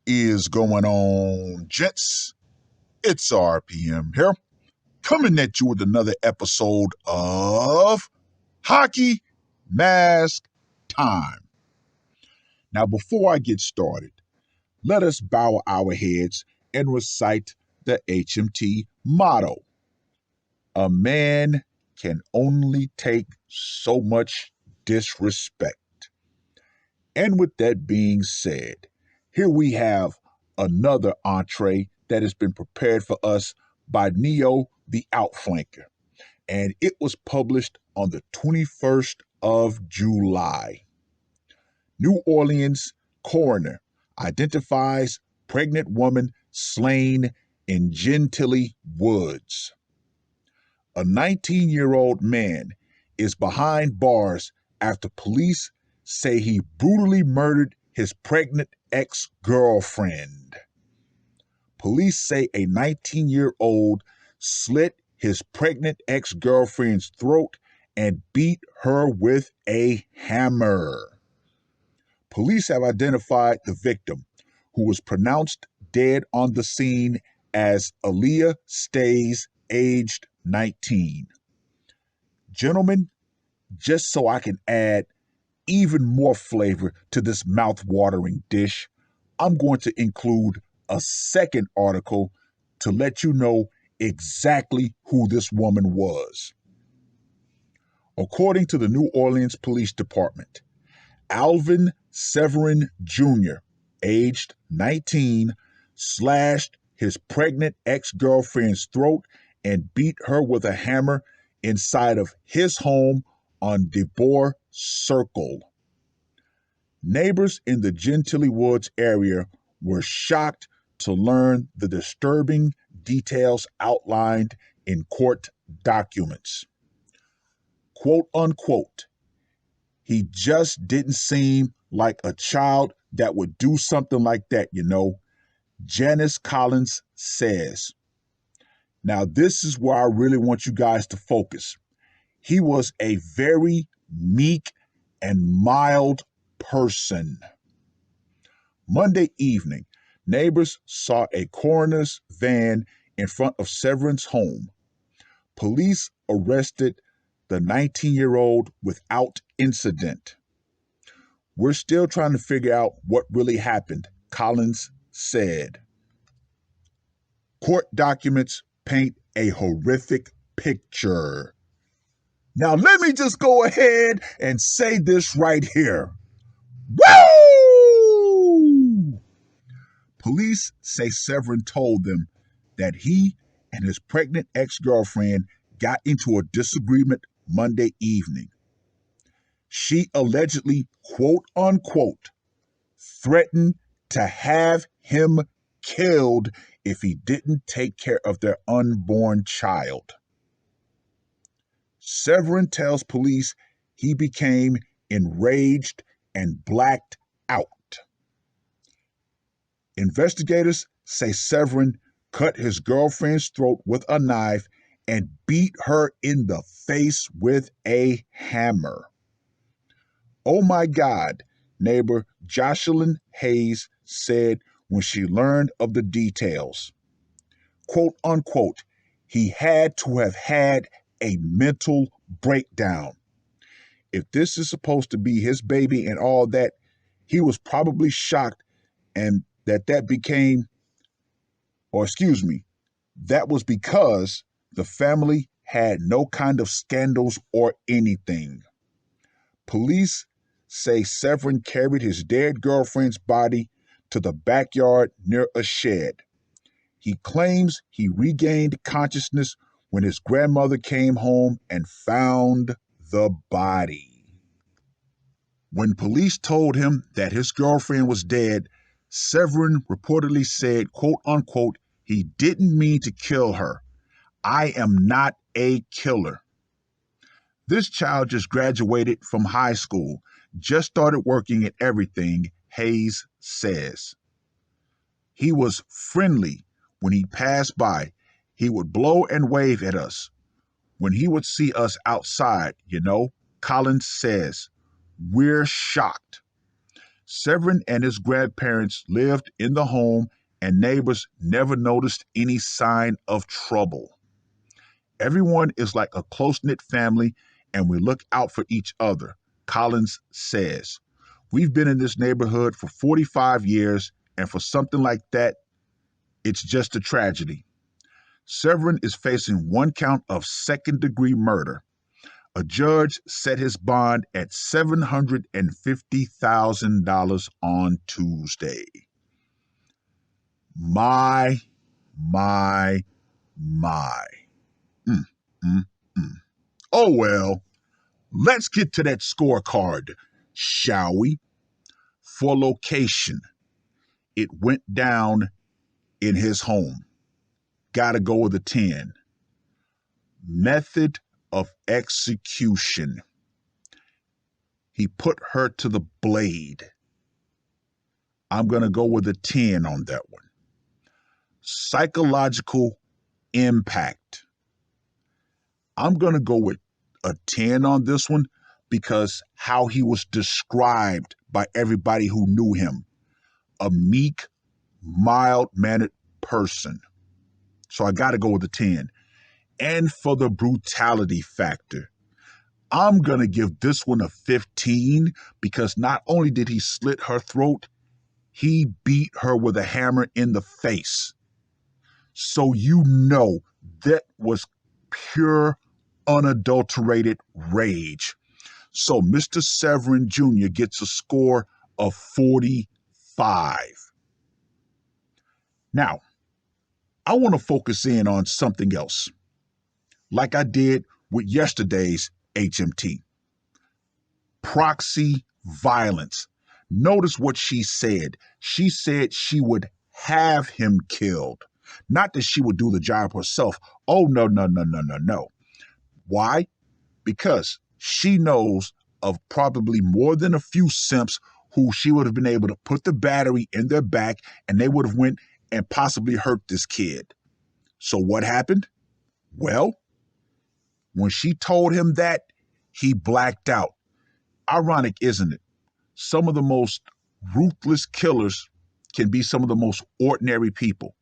Is going on, gents? It's RPM here, coming at you with another episode of Hockey Mask Time. Now, before I get started, let us bow our heads and recite the HMT motto. A man can only take so much disrespect. And with that being said, here we have another entree that has been prepared for us by Neo the Outflanker. And it was published on the 21st of July. New Orleans coroner identifies pregnant woman slain in Gentilly Woods. A 19-year-old man is behind bars after police say he brutally murdered his pregnant ex-girlfriend. Police say a 19-year-old slit his pregnant ex-girlfriend's throat and beat her with a hammer. Police have identified the victim, who was pronounced dead on the scene as Aaliyah Stays, aged 19. Gentlemen, just so I can add even more flavor to this mouth-watering dish, I'm going to include a second article to let you know exactly who this woman was. According to the New Orleans Police Department, Alvin Severin Jr., aged 19, slashed his pregnant ex-girlfriend's throat and beat her with a hammer inside of his home on DeBoer Circle. Neighbors in the Gentilly Woods area were shocked to learn the disturbing details outlined in court documents. Quote unquote, he just didn't seem like a child that would do something like that, Janice Collins says. Now, this is where I really want you guys to focus. He was a very meek and mild person. Monday evening, neighbors saw a coroner's van in front of Severin's home. Police arrested the 19-year-old without incident. We're still trying to figure out what really happened, Collins said. Court documents paint a horrific picture. Now, let me just go ahead and say this right here. Woo! Police say Severin told them that he and his pregnant ex-girlfriend got into a disagreement Monday evening. She allegedly, quote unquote, threatened to have him killed if he didn't take care of their unborn child. Severin tells police he became enraged and blacked out. Investigators say Severin cut his girlfriend's throat with a knife and beat her in the face with a hammer. Oh my God, neighbor Jocelyn Hayes said when she learned of the details. Quote unquote, he had to have had a mental breakdown. If this is supposed to be his baby and all that, he was probably shocked, and that was because the family had no kind of scandals or anything. Police say Severin carried his dead girlfriend's body to the backyard near a shed. He claims he regained consciousness when his grandmother came home and found the body. When police told him that his girlfriend was dead, Severin reportedly said, quote unquote, he didn't mean to kill her. I am not a killer. This child just graduated from high school, just started working at everything, Hayes says. He was friendly. When he passed by, he would blow and wave at us. When he would see us outside, Collins says, we're shocked. Severin and his grandparents lived in the home, and neighbors never noticed any sign of trouble. Everyone is like a close-knit family, and we look out for each other, Collins says. We've been in this neighborhood for 45 years, and for something like that, it's just a tragedy. Severin is facing one count of second-degree murder. A judge set his bond at $750,000 on Tuesday. My. Mm, mm, mm. Oh well, let's get to that scorecard, shall we? For location, it went down in his home. Gotta go with a 10. Method of execution. He put her to the blade. I'm going to go with a 10 on that one. Psychological impact. I'm going to go with a 10 on this one because how he was described by everybody who knew him. A meek, mild-mannered person. So I got to go with a 10. And for the brutality factor, I'm going to give this one a 15 because not only did he slit her throat, he beat her with a hammer in the face. So you know that was pure, unadulterated rage. So Mr. Severin Jr. gets a score of 45. Now, I want to focus in on something else, like I did with yesterday's HMT. Proxy violence. Notice what she said. She said she would have him killed. Not that she would do the job herself. Oh, no. Why? Because she knows of probably more than a few simps who she would have been able to put the battery in their back and they would have went and possibly hurt this kid. So what happened? Well, when she told him that, he blacked out. Ironic, isn't it? Some of the most ruthless killers can be some of the most ordinary people.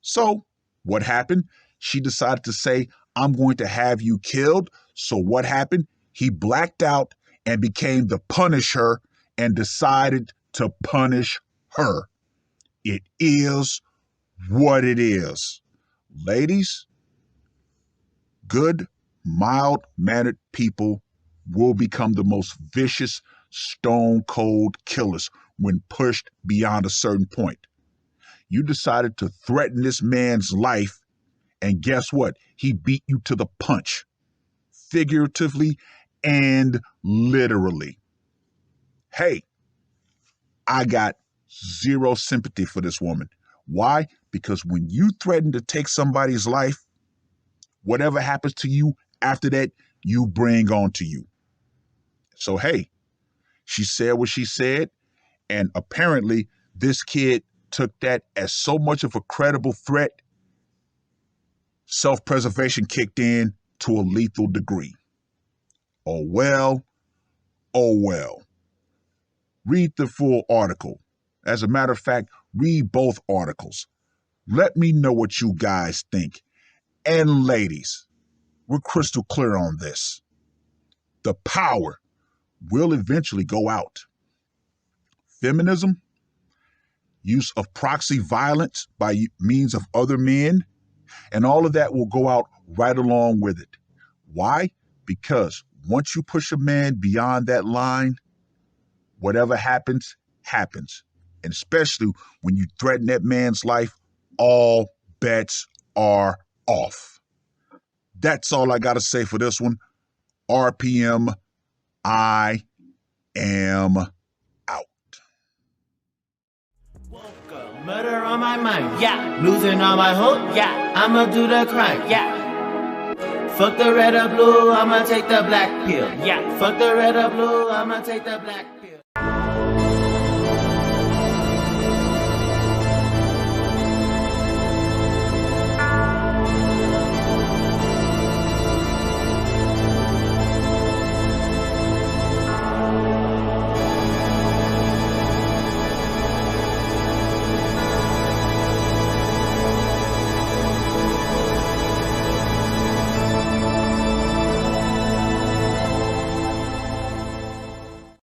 So what happened? She decided to say, I'm going to have you killed. So what happened? He blacked out and became the Punisher and decided to punish her. It is what it is. Ladies, good, mild-mannered people will become the most vicious, stone-cold killers when pushed beyond a certain point. You decided to threaten this man's life, and guess what? He beat you to the punch, figuratively and literally. Hey, I got zero sympathy for this woman. Why? Because when you threaten to take somebody's life, whatever happens to you after that, you bring on to you. So, hey, she said what she said, and apparently this kid took that as so much of a credible threat, self-preservation kicked in to a lethal degree. Oh, well. Read the full article. As a matter of fact, read both articles. Let me know what you guys think. And ladies, we're crystal clear on this. The power will eventually go out. Feminism, use of proxy violence by means of other men, and all of that will go out right along with it. Why? Because once you push a man beyond that line, whatever happens, happens. And especially when you threaten that man's life, all bets are off. That's all I got to say for this one. RPM, I am out. Murder on my mind, yeah. Losing all my hope, yeah. I'ma do the crime, yeah. Fuck the red or blue, I'ma take the black pill, yeah. Fuck the red or blue, I'ma take the black pill.